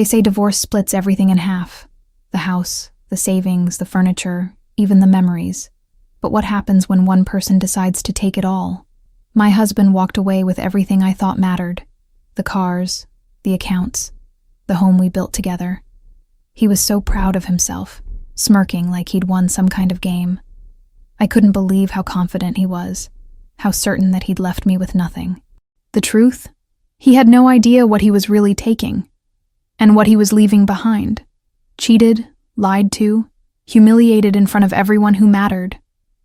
They say divorce splits everything in half. The house, the savings, the furniture, even the memories. But what happens when one person decides to take it all? My husband walked away with everything I thought mattered. The cars, the accounts, the home we built together. He was so proud of himself, smirking like he'd won some kind of game. I couldn't believe how confident he was, how certain that he'd left me with nothing. The truth? He had no idea what he was really taking, and what he was leaving behind. Cheated, lied to, humiliated in front of everyone who mattered.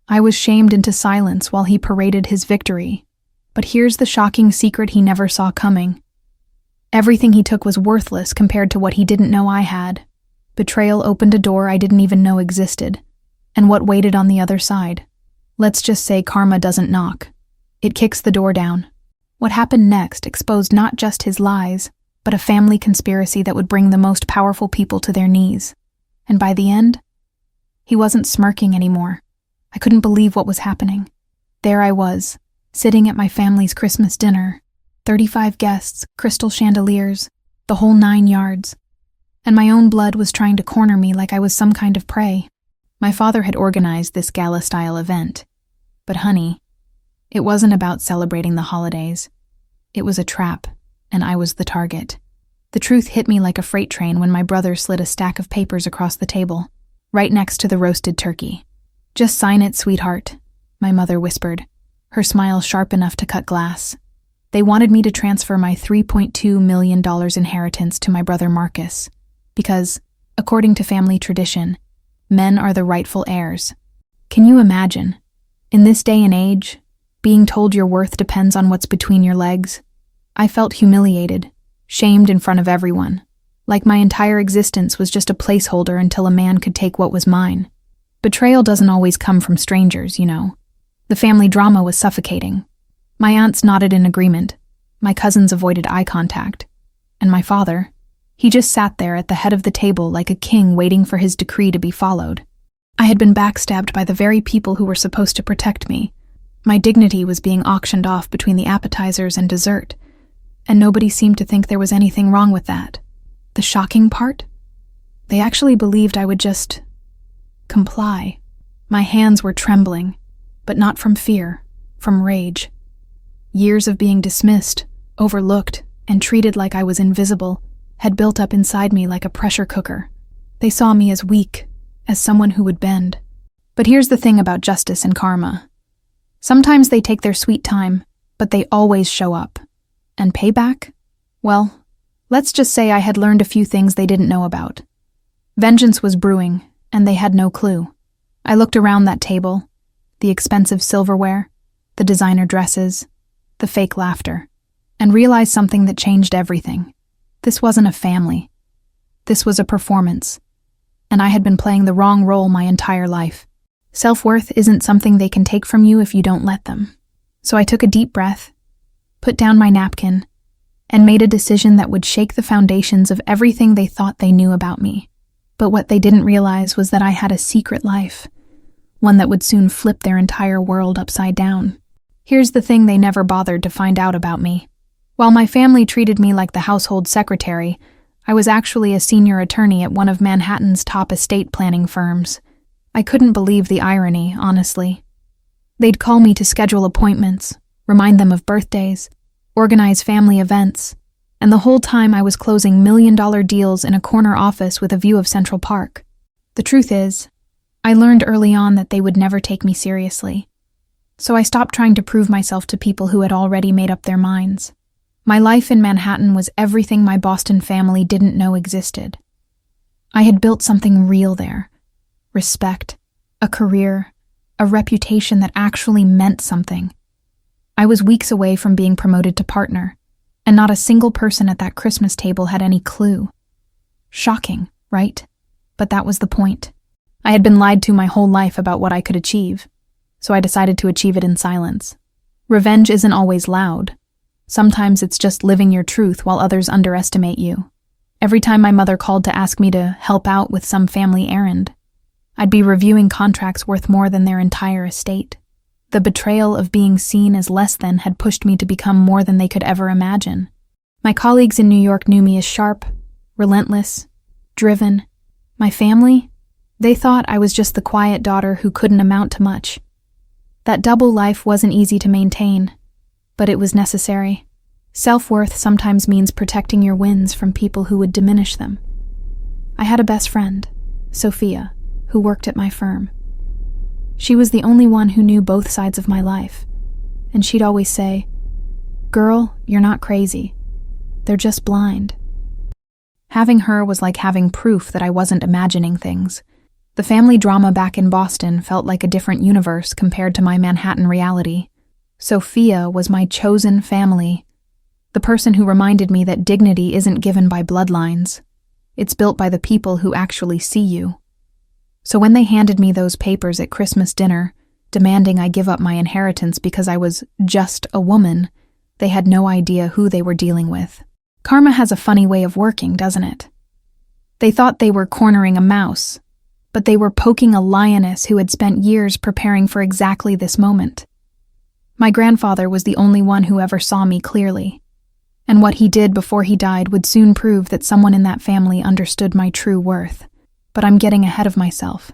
I was shamed into silence while he paraded his victory. But here's the shocking secret he never saw coming. Everything he took was worthless compared to what he didn't know I had. Betrayal opened a door I didn't even know existed. And what waited on the other side? Let's just say karma doesn't knock. It kicks the door down. What happened next exposed not just his lies, but a family conspiracy that would bring the most powerful people to their knees. And by the end, he wasn't smirking anymore. I couldn't believe what was happening. There I was, sitting at my family's Christmas dinner. 35 guests, crystal chandeliers, the whole 9 yards. And my own blood was trying to corner me like I was some kind of prey. My father had organized this gala-style event. But honey, it wasn't about celebrating the holidays. It was a trap, and I was the target. The truth hit me like a freight train when my brother slid a stack of papers across the table, right next to the roasted turkey. "Just sign it, sweetheart," my mother whispered, her smile sharp enough to cut glass. They wanted me to transfer my $3.2 million inheritance to my brother Marcus, because, according to family tradition, men are the rightful heirs. Can you imagine, in this day and age, being told your worth depends on what's between your legs? I felt humiliated, shamed in front of everyone, like my entire existence was just a placeholder until a man could take what was mine. Betrayal doesn't always come from strangers, you know. The family drama was suffocating. My aunts nodded in agreement, my cousins avoided eye contact, and my father, he just sat there at the head of the table like a king waiting for his decree to be followed. I had been backstabbed by the very people who were supposed to protect me. My dignity was being auctioned off between the appetizers and dessert, and nobody seemed to think there was anything wrong with that. The shocking part? They actually believed I would just comply. My hands were trembling, but not from fear, from rage. Years of being dismissed, overlooked, and treated like I was invisible had built up inside me like a pressure cooker. They saw me as weak, as someone who would bend. But here's the thing about justice and karma. Sometimes they take their sweet time, but they always show up. And payback? Well, let's just say I had learned a few things they didn't know about. Vengeance was brewing, and they had no clue. I looked around that table, the expensive silverware, the designer dresses, the fake laughter, and realized something that changed everything. This wasn't a family. This was a performance, and I had been playing the wrong role my entire life. Self-worth isn't something they can take from you if you don't let them. So I took a deep breath, put down my napkin, and made a decision that would shake the foundations of everything they thought they knew about me. But what they didn't realize was that I had a secret life, one that would soon flip their entire world upside down. Here's the thing they never bothered to find out about me. While my family treated me like the household secretary, I was actually a senior attorney at one of Manhattan's top estate planning firms. I couldn't believe the irony, honestly. They'd call me to schedule appointments, remind them of birthdays, organize family events, and the whole time I was closing million-dollar deals in a corner office with a view of Central Park. The truth is, I learned early on that they would never take me seriously. So I stopped trying to prove myself to people who had already made up their minds. My life in Manhattan was everything my Boston family didn't know existed. I had built something real there. Respect, a career, a reputation that actually meant something. I was weeks away from being promoted to partner, and not a single person at that Christmas table had any clue. Shocking, right? But that was the point. I had been lied to my whole life about what I could achieve, so I decided to achieve it in silence. Revenge isn't always loud. Sometimes it's just living your truth while others underestimate you. Every time my mother called to ask me to help out with some family errand, I'd be reviewing contracts worth more than their entire estate. The betrayal of being seen as less than had pushed me to become more than they could ever imagine. My colleagues in New York knew me as sharp, relentless, driven. My family? They thought I was just the quiet daughter who couldn't amount to much. That double life wasn't easy to maintain, but it was necessary. Self-worth sometimes means protecting your wins from people who would diminish them. I had a best friend, Sophia, who worked at my firm. She was the only one who knew both sides of my life, and she'd always say, "Girl, you're not crazy. They're just blind." Having her was like having proof that I wasn't imagining things. The family drama back in Boston felt like a different universe compared to my Manhattan reality. Sophia was my chosen family, the person who reminded me that dignity isn't given by bloodlines. It's built by the people who actually see you. So when they handed me those papers at Christmas dinner, demanding I give up my inheritance because I was just a woman, they had no idea who they were dealing with. Karma has a funny way of working, doesn't it? They thought they were cornering a mouse, but they were poking a lioness who had spent years preparing for exactly this moment. My grandfather was the only one who ever saw me clearly, and what he did before he died would soon prove that someone in that family understood my true worth. But I'm getting ahead of myself,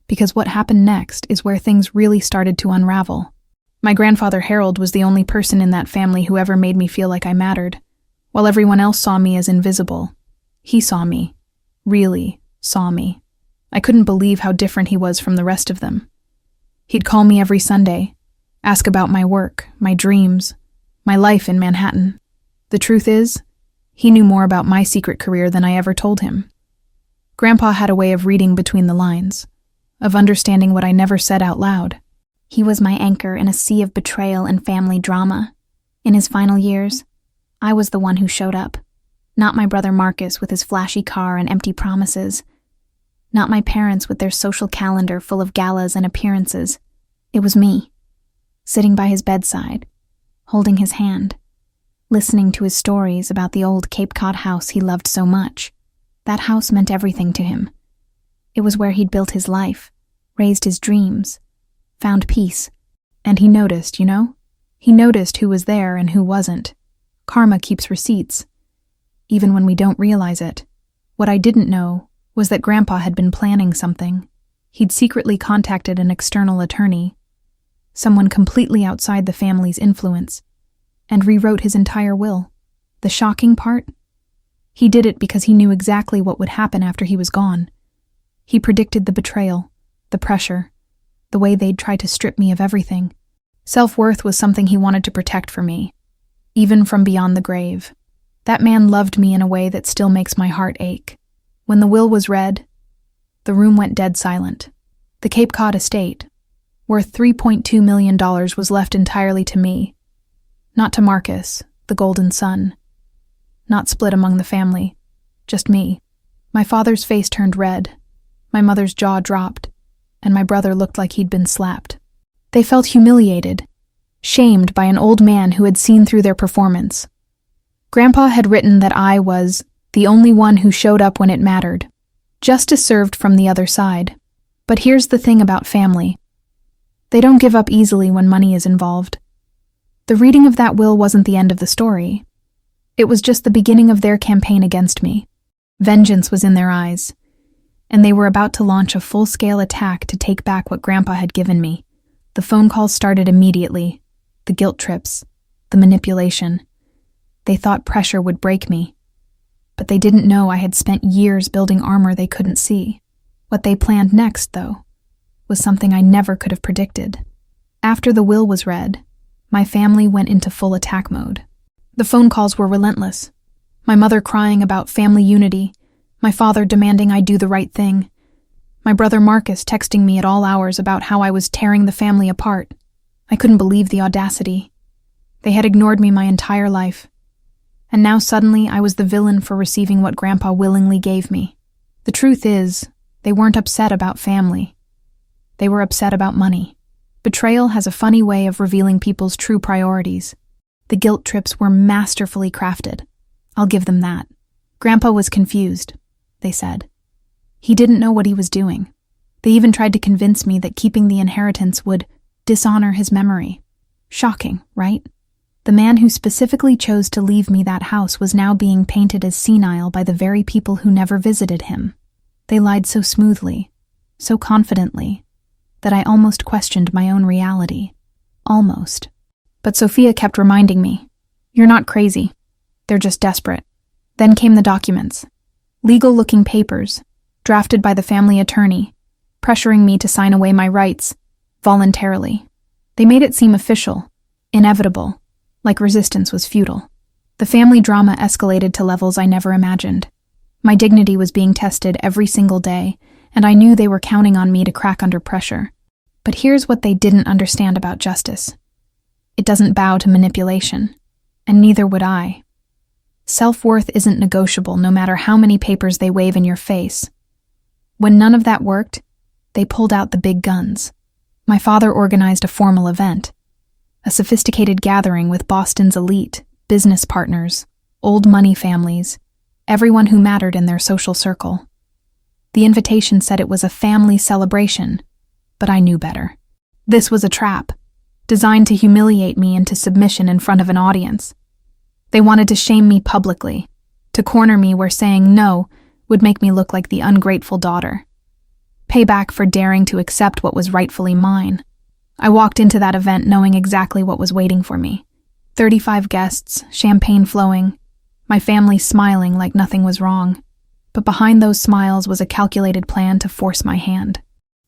because what happened next is where things really started to unravel. My grandfather Harold was the only person in that family who ever made me feel like I mattered. While everyone else saw me as invisible, he saw me, really saw me. I couldn't believe how different he was from the rest of them. He'd call me every Sunday, ask about my work, my dreams, my life in Manhattan. The truth is, he knew more about my secret career than I ever told him. Grandpa had a way of reading between the lines, of understanding what I never said out loud. He was my anchor in a sea of betrayal and family drama. In his final years, I was the one who showed up. Not my brother Marcus with his flashy car and empty promises. Not my parents with their social calendar full of galas and appearances. It was me, sitting by his bedside, holding his hand, listening to his stories about the old Cape Cod house he loved so much. That house meant everything to him. It was where he'd built his life, raised his dreams, found peace. And he noticed, you know? He noticed who was there and who wasn't. Karma keeps receipts, even when we don't realize it. What I didn't know was that Grandpa had been planning something. He'd secretly contacted an external attorney, someone completely outside the family's influence, and rewrote his entire will. The shocking part? He did it because he knew exactly what would happen after he was gone. He predicted the betrayal, the pressure, the way they'd try to strip me of everything. Self-worth was something he wanted to protect for me, even from beyond the grave. That man loved me in a way that still makes my heart ache. When the will was read, the room went dead silent. The Cape Cod estate, worth $3.2 million, was left entirely to me. Not to Marcus, the golden son. Not split among the family. Just me. My father's face turned red. My mother's jaw dropped. And my brother looked like he'd been slapped. They felt humiliated, shamed by an old man who had seen through their performance. Grandpa had written that I was the only one who showed up when it mattered. Justice served from the other side. But here's the thing about family. They don't give up easily when money is involved. The reading of that will wasn't the end of the story. It was just the beginning of their campaign against me. Vengeance was in their eyes, and they were about to launch a full-scale attack to take back what Grandpa had given me. The phone calls started immediately. The guilt trips, the manipulation. They thought pressure would break me. But they didn't know I had spent years building armor they couldn't see. What they planned next, though, was something I never could have predicted. After the will was read, my family went into full attack mode. The phone calls were relentless. My mother crying about family unity, my father demanding I do the right thing, my brother Marcus texting me at all hours about how I was tearing the family apart. I couldn't believe the audacity. They had ignored me my entire life. And now suddenly I was the villain for receiving what Grandpa willingly gave me. The truth is, they weren't upset about family. They were upset about money. Betrayal has a funny way of revealing people's true priorities. The guilt trips were masterfully crafted. I'll give them that. Grandpa was confused, they said. He didn't know what he was doing. They even tried to convince me that keeping the inheritance would dishonor his memory. Shocking, right? The man who specifically chose to leave me that house was now being painted as senile by the very people who never visited him. They lied so smoothly, so confidently, that I almost questioned my own reality. Almost. But Sophia kept reminding me, "You're not crazy. They're just desperate." Then came the documents. Legal-looking papers, drafted by the family attorney, pressuring me to sign away my rights, voluntarily. They made it seem official, inevitable, like resistance was futile. The family drama escalated to levels I never imagined. My dignity was being tested every single day, and I knew they were counting on me to crack under pressure. But here's what they didn't understand about justice. It doesn't bow to manipulation, and neither would I. Self-worth isn't negotiable no matter how many papers they wave in your face. When none of that worked, they pulled out the big guns. My father organized a formal event, a sophisticated gathering with Boston's elite, business partners, old money families, everyone who mattered in their social circle. The invitation said it was a family celebration, but I knew better. This was a trap, designed to humiliate me into submission in front of an audience. They wanted to shame me publicly, to corner me where saying no would make me look like the ungrateful daughter. Payback for daring to accept what was rightfully mine. I walked into that event knowing exactly what was waiting for me. 35 guests, champagne flowing, my family smiling like nothing was wrong. But behind those smiles was a calculated plan to force my hand.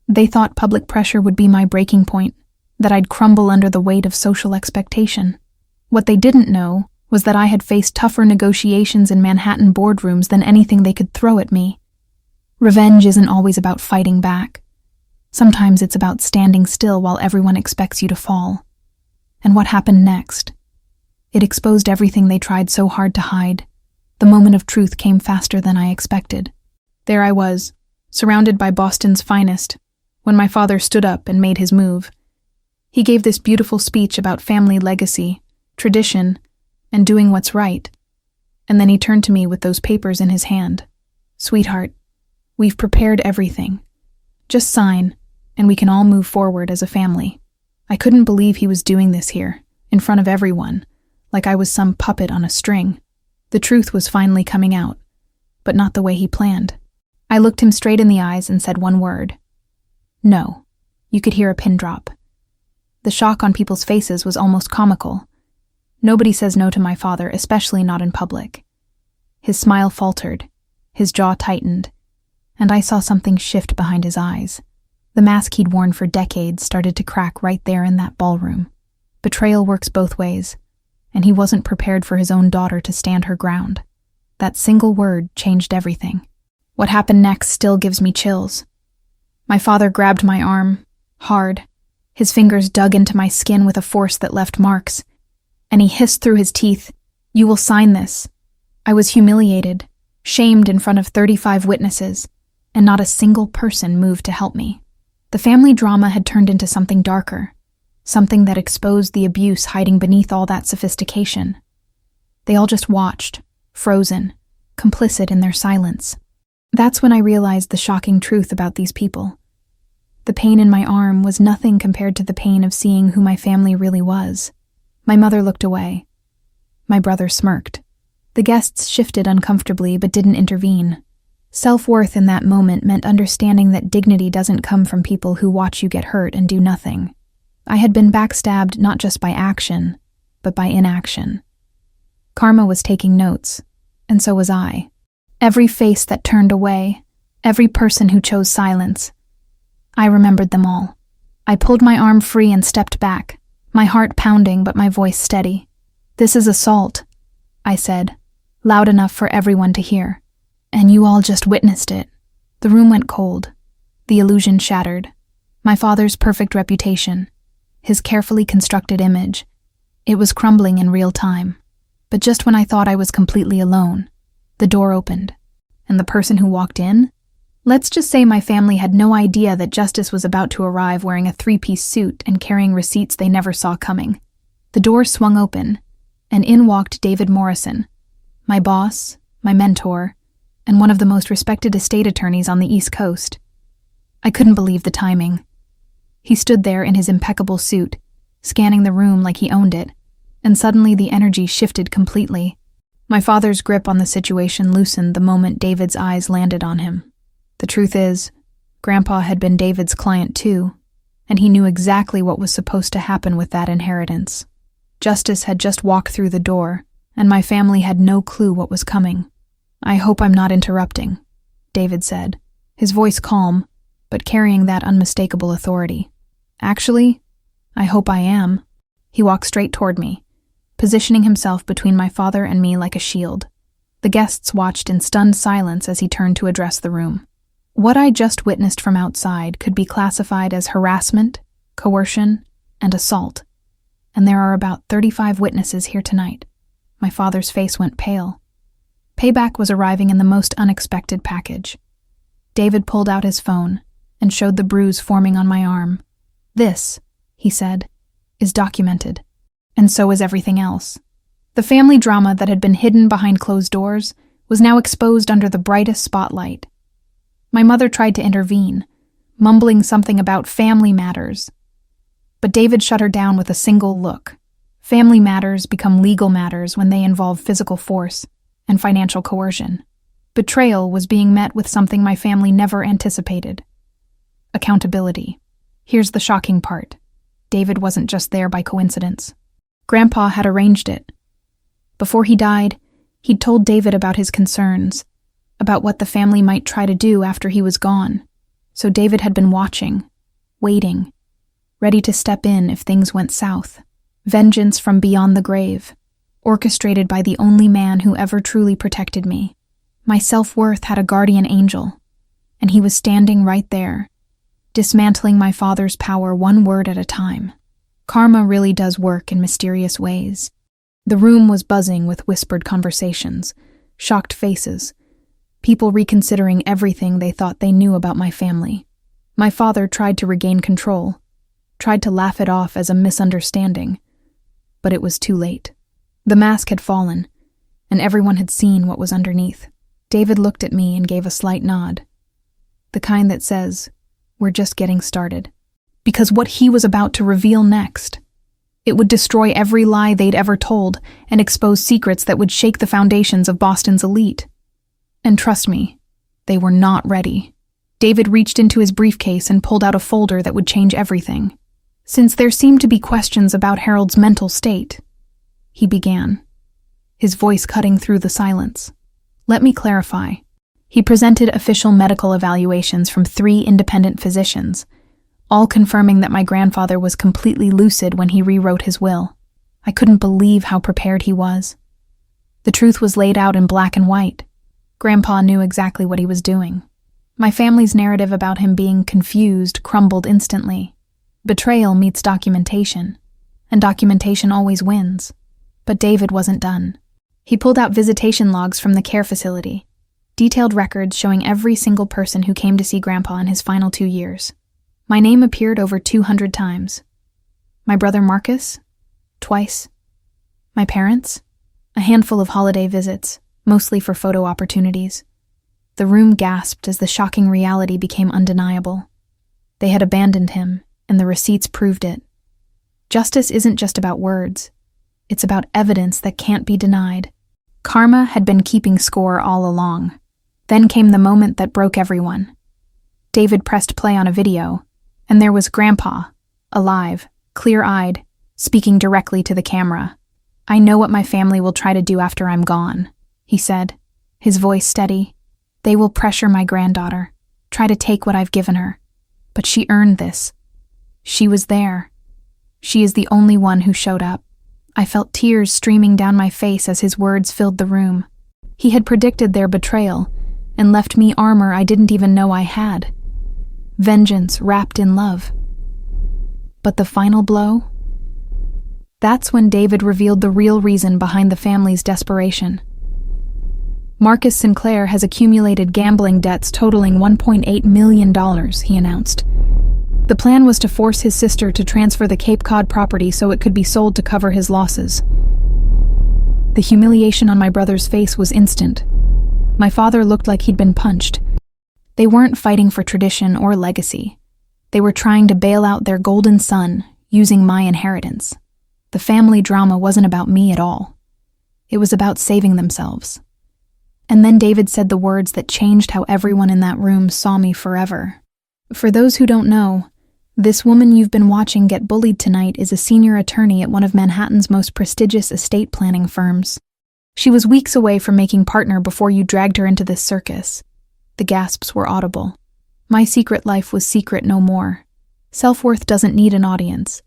They thought public pressure would be my breaking point, that I'd crumble under the weight of social expectation. What they didn't know was that I had faced tougher negotiations in Manhattan boardrooms than anything they could throw at me. Revenge isn't always about fighting back. Sometimes it's about standing still while everyone expects you to fall. And what happened next? It exposed everything they tried so hard to hide. The moment of truth came faster than I expected. There I was, surrounded by Boston's finest, when my father stood up and made his move. He gave this beautiful speech about family legacy, tradition, and doing what's right. And then he turned to me with those papers in his hand. "Sweetheart, we've prepared everything. Just sign, and we can all move forward as a family." I couldn't believe he was doing this here, in front of everyone, like I was some puppet on a string. The truth was finally coming out, but not the way he planned. I looked him straight in the eyes and said one word. "No." You could hear a pin drop. The shock on people's faces was almost comical. Nobody says no to my father, especially not in public. His smile faltered, his jaw tightened, and I saw something shift behind his eyes. The mask he'd worn for decades started to crack right there in that ballroom. Betrayal works both ways, and he wasn't prepared for his own daughter to stand her ground. That single word changed everything. What happened next still gives me chills. My father grabbed my arm, hard. His fingers dug into my skin with a force that left marks, and he hissed through his teeth, "You will sign this." I was humiliated, shamed in front of 35 witnesses, and not a single person moved to help me. The family drama had turned into something darker, something that exposed the abuse hiding beneath all that sophistication. They all just watched, frozen, complicit in their silence. That's when I realized the shocking truth about these people. The pain in my arm was nothing compared to the pain of seeing who my family really was. My mother looked away. My brother smirked. The guests shifted uncomfortably but didn't intervene. Self-worth in that moment meant understanding that dignity doesn't come from people who watch you get hurt and do nothing. I had been backstabbed not just by action, but by inaction. Karma was taking notes, and so was I. Every face that turned away, every person who chose silence. I remembered them all. I pulled my arm free and stepped back, my heart pounding but my voice steady. "This is assault," I said, loud enough for everyone to hear. "And you all just witnessed it." The room went cold. The illusion shattered. My father's perfect reputation, his carefully constructed image, it was crumbling in real time. But just when I thought I was completely alone, the door opened. And the person who walked in? Let's just say my family had no idea that justice was about to arrive wearing a three-piece suit and carrying receipts they never saw coming. The door swung open, and in walked David Morrison, my boss, my mentor, and one of the most respected estate attorneys on the East Coast. I couldn't believe the timing. He stood there in his impeccable suit, scanning the room like he owned it, and suddenly the energy shifted completely. My father's grip on the situation loosened the moment David's eyes landed on him. The truth is, Grandpa had been David's client too, and he knew exactly what was supposed to happen with that inheritance. Justice had just walked through the door, and my family had no clue what was coming. "I hope I'm not interrupting," David said, his voice calm, but carrying that unmistakable authority. "Actually, I hope I am." He walked straight toward me, positioning himself between my father and me like a shield. The guests watched in stunned silence as he turned to address the room. What I just witnessed from outside could be classified as harassment, coercion, and assault. And there are about 35 witnesses here tonight. My father's face went pale. Payback was arriving in the most unexpected package. David pulled out his phone and showed the bruise forming on my arm. "This," he said, "is documented. And so is everything else." The family drama that had been hidden behind closed doors was now exposed under the brightest spotlight. My mother tried to intervene, mumbling something about family matters. But David shut her down with a single look. Family matters become legal matters when they involve physical force and financial coercion. Betrayal was being met with something my family never anticipated: accountability. Here's the shocking part. David wasn't just there by coincidence. Grandpa had arranged it. Before he died, he'd told David about his concerns, about what the family might try to do after he was gone. So David had been watching, waiting, ready to step in if things went south. Vengeance from beyond the grave, orchestrated by the only man who ever truly protected me. My self-worth had a guardian angel, and he was standing right there, dismantling my father's power one word at a time. Karma really does work in mysterious ways. The room was buzzing with whispered conversations, shocked faces, people reconsidering everything they thought they knew about my family. My father tried to regain control, tried to laugh it off as a misunderstanding, but it was too late. The mask had fallen, and everyone had seen what was underneath. David looked at me and gave a slight nod, the kind that says, "We're just getting started." Because what he was about to reveal next, it would destroy every lie they'd ever told and expose secrets that would shake the foundations of Boston's elite. And trust me, they were not ready. David reached into his briefcase and pulled out a folder that would change everything. Since there seemed to be questions about Harold's mental state, he began, his voice cutting through the silence. "Let me clarify." He presented official medical evaluations from 3 independent physicians, all confirming that my grandfather was completely lucid when he rewrote his will. I couldn't believe how prepared he was. The truth was laid out in black and white. Grandpa knew exactly what he was doing. My family's narrative about him being confused crumbled instantly. Betrayal meets documentation, and documentation always wins. But David wasn't done. He pulled out visitation logs from the care facility, detailed records showing every single person who came to see Grandpa in his final 2 years. My name appeared over 200 times. My brother Marcus, twice. My parents, a handful of holiday visits, mostly for photo opportunities. The room gasped as the shocking reality became undeniable. They had abandoned him, and the receipts proved it. Justice isn't just about words. It's about evidence that can't be denied. Karma had been keeping score all along. Then came the moment that broke everyone. David pressed play on a video, and there was Grandpa, alive, clear-eyed, speaking directly to the camera. "I know what my family will try to do after I'm gone," he said, his voice steady. "They will pressure my granddaughter, try to take what I've given her. But she earned this. She was there. She is the only one who showed up." I felt tears streaming down my face as his words filled the room. He had predicted their betrayal and left me armor I didn't even know I had. Vengeance wrapped in love. But the final blow? That's when David revealed the real reason behind the family's desperation. "Marcus Sinclair has accumulated gambling debts totaling $1.8 million, he announced. The plan was to force his sister to transfer the Cape Cod property so it could be sold to cover his losses. The humiliation on my brother's face was instant. My father looked like he'd been punched. They weren't fighting for tradition or legacy. They were trying to bail out their golden son, using my inheritance. The family drama wasn't about me at all. It was about saving themselves. And then David said the words that changed how everyone in that room saw me forever. For those who don't know, this woman you've been watching get bullied tonight is a senior attorney at one of Manhattan's most prestigious estate planning firms. She was weeks away from making partner before you dragged her into this circus. The gasps were audible. My secret life was secret no more. Self-worth doesn't need an audience,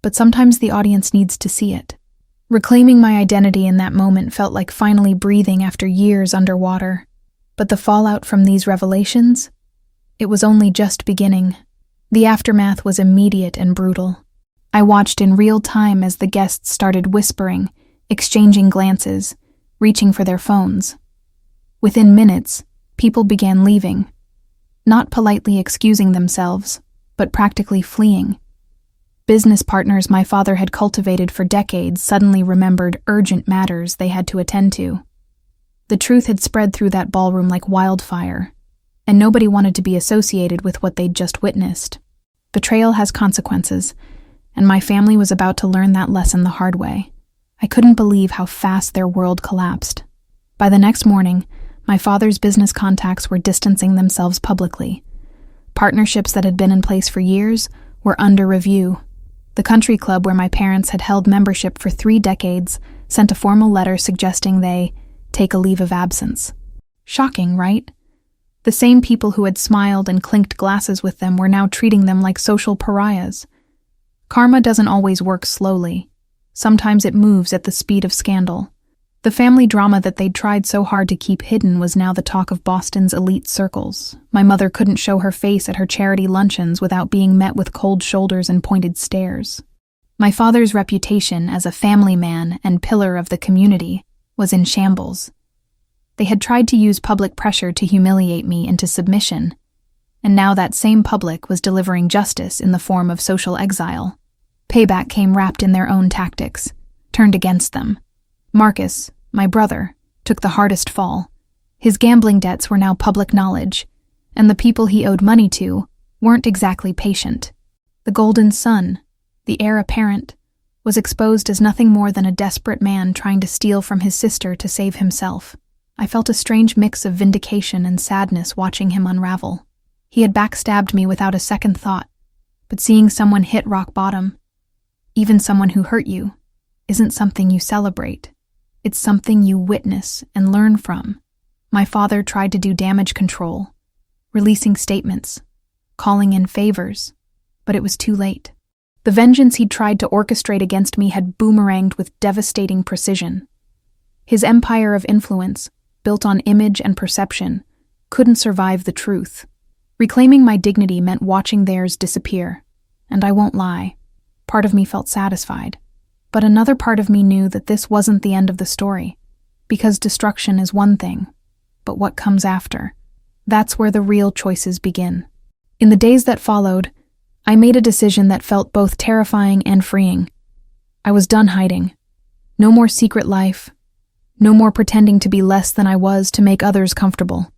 but sometimes the audience needs to see it. Reclaiming my identity in that moment felt like finally breathing after years underwater. But the fallout from these revelations? It was only just beginning. The aftermath was immediate and brutal. I watched in real time as the guests started whispering, exchanging glances, reaching for their phones. Within minutes, people began leaving, not politely excusing themselves, but practically fleeing. Business partners my father had cultivated for decades suddenly remembered urgent matters they had to attend to. The truth had spread through that ballroom like wildfire, and nobody wanted to be associated with what they'd just witnessed. Betrayal has consequences, and my family was about to learn that lesson the hard way. I couldn't believe how fast their world collapsed. By the next morning, my father's business contacts were distancing themselves publicly. Partnerships that had been in place for years were under review. The country club where my parents had held membership for 3 decades sent a formal letter suggesting they take a leave of absence. Shocking, right? The same people who had smiled and clinked glasses with them were now treating them like social pariahs. Karma doesn't always work slowly. Sometimes it moves at the speed of scandal. The family drama that they'd tried so hard to keep hidden was now the talk of Boston's elite circles. My mother couldn't show her face at her charity luncheons without being met with cold shoulders and pointed stares. My father's reputation as a family man and pillar of the community was in shambles. They had tried to use public pressure to humiliate me into submission, and now that same public was delivering justice in the form of social exile. Payback came wrapped in their own tactics, turned against them. Marcus, my brother, took the hardest fall. His gambling debts were now public knowledge, and the people he owed money to weren't exactly patient. The golden son, the heir apparent, was exposed as nothing more than a desperate man trying to steal from his sister to save himself. I felt a strange mix of vindication and sadness watching him unravel. He had backstabbed me without a second thought, but seeing someone hit rock bottom, even someone who hurt you, isn't something you celebrate. It's something you witness and learn from. My father tried to do damage control, releasing statements, calling in favors, but it was too late. The vengeance he'd tried to orchestrate against me had boomeranged with devastating precision. His empire of influence, built on image and perception, couldn't survive the truth. Reclaiming my dignity meant watching theirs disappear, and I won't lie, part of me felt satisfied. But another part of me knew that this wasn't the end of the story, because destruction is one thing, but what comes after, that's where the real choices begin. In the days that followed, I made a decision that felt both terrifying and freeing. I was done hiding. No more secret life. No more pretending to be less than I was to make others comfortable.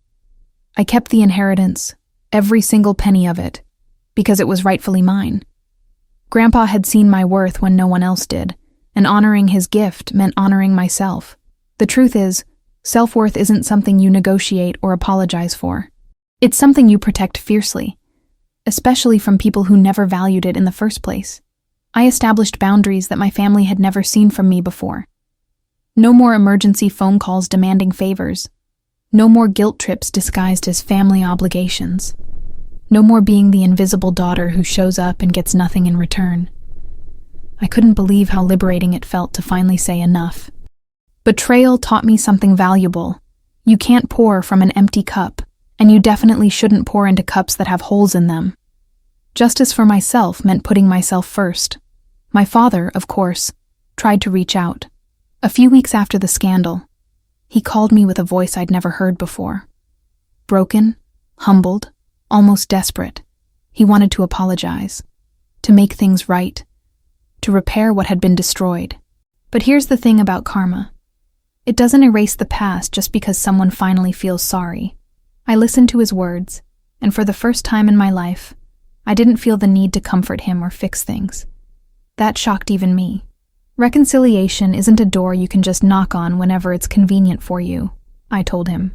I kept the inheritance, every single penny of it, because it was rightfully mine. Grandpa had seen my worth when no one else did, and honoring his gift meant honoring myself. The truth is, self-worth isn't something you negotiate or apologize for. It's something you protect fiercely, especially from people who never valued it in the first place. I established boundaries that my family had never seen from me before. No more emergency phone calls demanding favors. No more guilt trips disguised as family obligations. No more being the invisible daughter who shows up and gets nothing in return. I couldn't believe how liberating it felt to finally say enough. Betrayal taught me something valuable. You can't pour from an empty cup, and you definitely shouldn't pour into cups that have holes in them. Justice for myself meant putting myself first. My father, of course, tried to reach out. A few weeks after the scandal, he called me with a voice I'd never heard before. Broken, humbled, almost desperate. He wanted to apologize, to make things right, to repair what had been destroyed. But here's the thing about karma. It doesn't erase the past just because someone finally feels sorry. I listened to his words, and for the first time in my life, I didn't feel the need to comfort him or fix things. That shocked even me. Reconciliation isn't a door you can just knock on whenever it's convenient for you, I told him.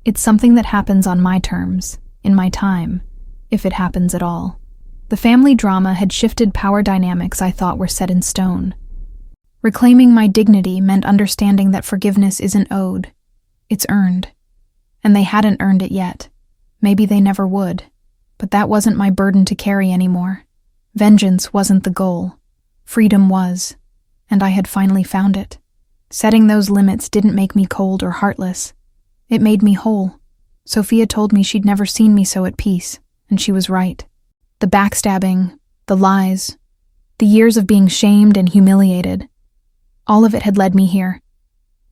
It's something that happens on my terms, in my time, if it happens at all. The family drama had shifted power dynamics I thought were set in stone. Reclaiming my dignity meant understanding that forgiveness isn't owed, it's earned. And they hadn't earned it yet. Maybe they never would. But that wasn't my burden to carry anymore. Vengeance wasn't the goal. Freedom was. And I had finally found it. Setting those limits didn't make me cold or heartless. It made me whole. Sophia told me she'd never seen me so at peace, and she was right. The backstabbing, the lies, the years of being shamed and humiliated, all of it had led me here,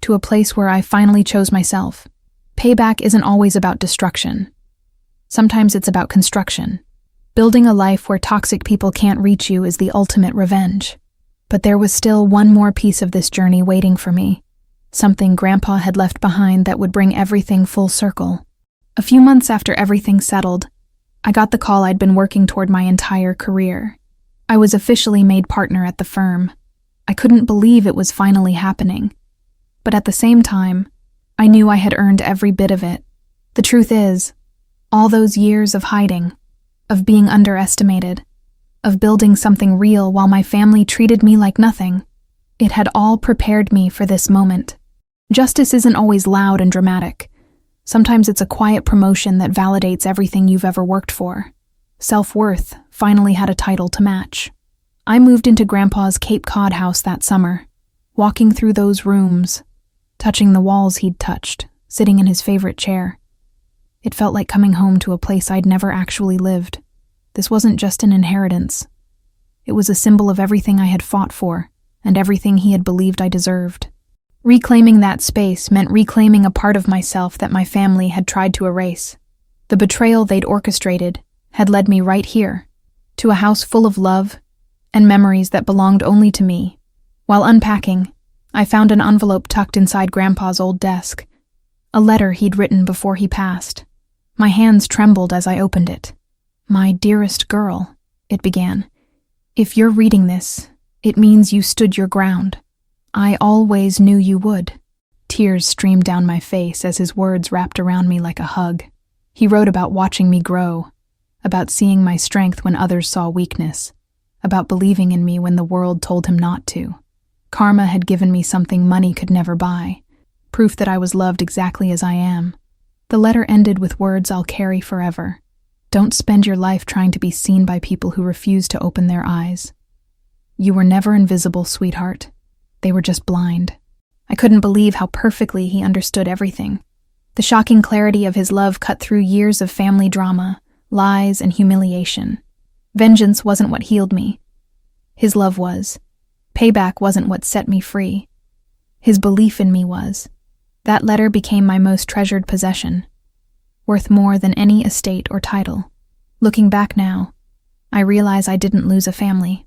to a place where I finally chose myself. Payback isn't always about destruction. Sometimes it's about construction. Building a life where toxic people can't reach you is the ultimate revenge. But there was still one more piece of this journey waiting for me, something Grandpa had left behind that would bring everything full circle. A few months after everything settled, I got the call I'd been working toward my entire career. I was officially made partner at the firm. I couldn't believe it was finally happening. But at the same time, I knew I had earned every bit of it. The truth is, all those years of hiding, of being underestimated, of building something real while my family treated me like nothing, it had all prepared me for this moment. Justice isn't always loud and dramatic. Sometimes it's a quiet promotion that validates everything you've ever worked for. Self-worth finally had a title to match. I moved into Grandpa's Cape Cod house that summer, walking through those rooms, touching the walls he'd touched, sitting in his favorite chair. It felt like coming home to a place I'd never actually lived. This wasn't just an inheritance. It was a symbol of everything I had fought for, and everything he had believed I deserved. Reclaiming that space meant reclaiming a part of myself that my family had tried to erase. The betrayal they'd orchestrated had led me right here, to a house full of love and memories that belonged only to me. While unpacking, I found an envelope tucked inside Grandpa's old desk, a letter he'd written before he passed. My hands trembled as I opened it. "My dearest girl," it began. "If you're reading this, it means you stood your ground. I always knew you would." Tears streamed down my face as his words wrapped around me like a hug. He wrote about watching me grow, about seeing my strength when others saw weakness, about believing in me when the world told him not to. Karma had given me something money could never buy, proof that I was loved exactly as I am. The letter ended with words I'll carry forever. Don't spend your life trying to be seen by people who refuse to open their eyes. You were never invisible, sweetheart. They were just blind. I couldn't believe how perfectly he understood everything. The shocking clarity of his love cut through years of family drama, lies, and humiliation. Vengeance wasn't what healed me. His love was. Payback wasn't what set me free. His belief in me was. That letter became my most treasured possession, worth more than any estate or title. Looking back now, I realize I didn't lose a family.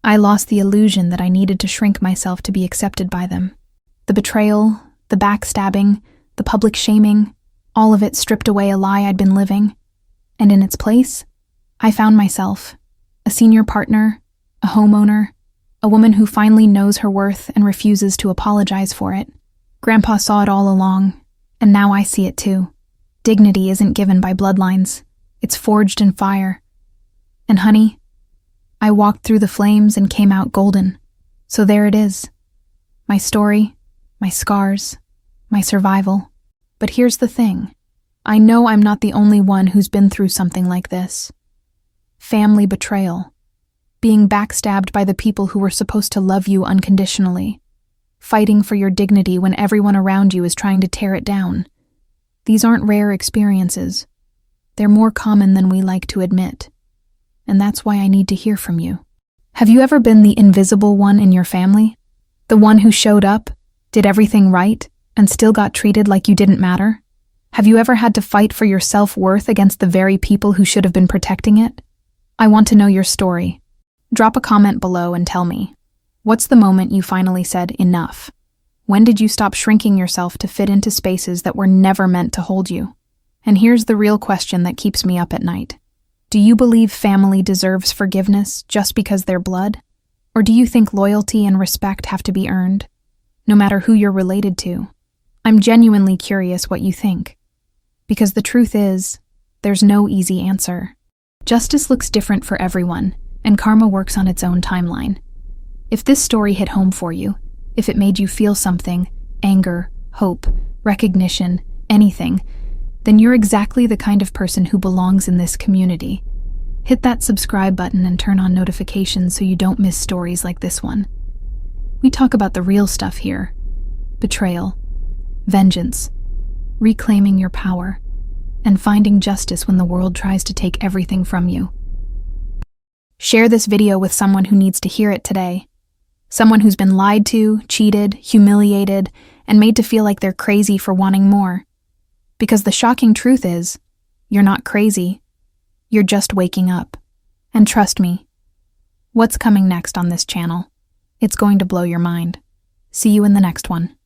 I lost the illusion that I needed to shrink myself to be accepted by them. The betrayal, the backstabbing, the public shaming, all of it stripped away a lie I'd been living. And in its place, I found myself, a senior partner, a homeowner, a woman who finally knows her worth and refuses to apologize for it. Grandpa saw it all along, and now I see it too. Dignity isn't given by bloodlines. It's forged in fire. And honey, I walked through the flames and came out golden. So there it is. My story, my scars, my survival. But here's the thing. I know I'm not the only one who's been through something like this. Family betrayal. Being backstabbed by the people who were supposed to love you unconditionally. Fighting for your dignity when everyone around you is trying to tear it down. These aren't rare experiences. They're more common than we like to admit. And that's why I need to hear from you. Have you ever been the invisible one in your family? The one who showed up, did everything right, and still got treated like you didn't matter? Have you ever had to fight for your self-worth against the very people who should have been protecting it? I want to know your story. Drop a comment below and tell me. What's the moment you finally said enough? When did you stop shrinking yourself to fit into spaces that were never meant to hold you? And here's the real question that keeps me up at night. Do you believe family deserves forgiveness just because they're blood? Or Or do you think loyalty and respect have to be earned, no matter who you're related to? I'm genuinely curious what you think. Because the truth is, there's no easy answer. Justice looks different for everyone, and karma works on its own timeline. If this story hit home for you, if it made you feel something, anger, hope, recognition, anything, then you're exactly the kind of person who belongs in this community. Hit that subscribe button and turn on notifications so you don't miss stories like this one. We talk about the real stuff here: betrayal, vengeance, reclaiming your power, and finding justice when the world tries to take everything from you. Share this video with someone who needs to hear it today. Someone who's been lied to, cheated, humiliated, and made to feel like they're crazy for wanting more. Because the shocking truth is, you're not crazy. You're just waking up. And trust me, what's coming next on this channel? It's going to blow your mind. See you in the next one.